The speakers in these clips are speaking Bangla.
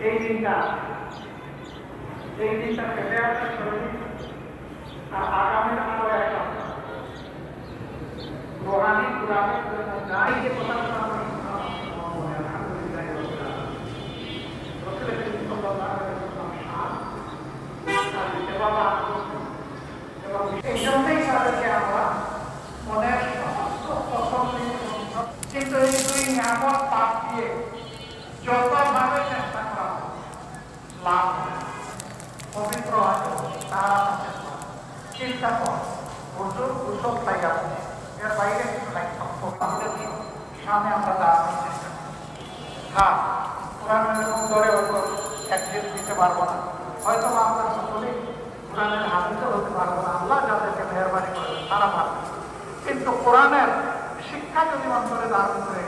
এই দিনটা পেটে আসা শরীর আর আগামীর আরো একটা রোহানি কুরআনের জন্য যাই যে কথাগুলো আমরা শুনলাম আলহামদুলিল্লাহ রাসূলের সাল্লাল্লাহু আলাইহি ওয়াসাল্লাম এবং এই জন্যই তাদেরকে আমরা মনের সমস্ত পছন্দের কিন্তু এই দুই নিয়ামত পাপ দিয়ে যতভাবে চেষ্টা করা লাভ পবিত্র আছে তারা চেষ্টা চিন্তা কর গোসল তাই আছে এর বাইরে কিছু নাই সামনে আমরা দাঁড়ানোর চেষ্টা করি। হ্যাঁ, কোরআনের এরকম ধরে হয়তো অ্যাড্রেস দিতে পারবো না, হয়তো আমরা সকলেই কোরআনের হাফিজও হতে পারবো না, আল্লাহ যাদেরকে মেহরবানি করবেন তারা পারবে। কিন্তু কোরআনের শিক্ষা যদি অন্তরে ধারণ করে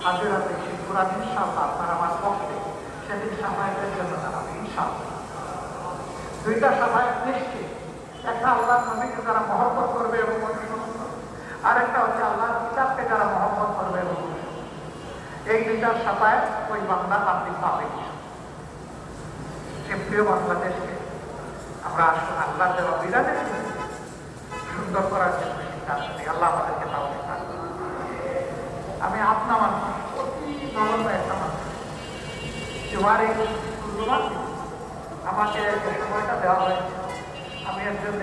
হাজিরাতে সেই কোরআন ইনশাআল্লাহ আপনার আমার পক্ষে সেদিন সাফায়াতের জন্য দাঁড়াবে ইনশাআল্লাহ। দুইটা সাফায়াত নিশ্চিত, একটা আল্লাহ নবীকে যারা মহব্বত করবে এবং অনুসরণ করবে, আর একটা হচ্ছে আল্লাহর কিতাবকে যারা মহব্বত করবে এবং অনুসরণ করবে। এই দুইটার সাফায়াত ওই বান্দা আপনি পাবেন। সে প্রিয় বাংলাদেশকে আমরা আসুন আল্লাহ দেওয়া বিরাটের সুন্দর করার জন্য সিদ্ধান্ত নিই। আল্লাহ আমাদেরকে তাও আমি আপনার মানুষ অতি নগণ্য একটা মানুষ তোমার এই মূল্যবান আমাকে যে সময়টা দেওয়া হয়েছে আমি এর জন্য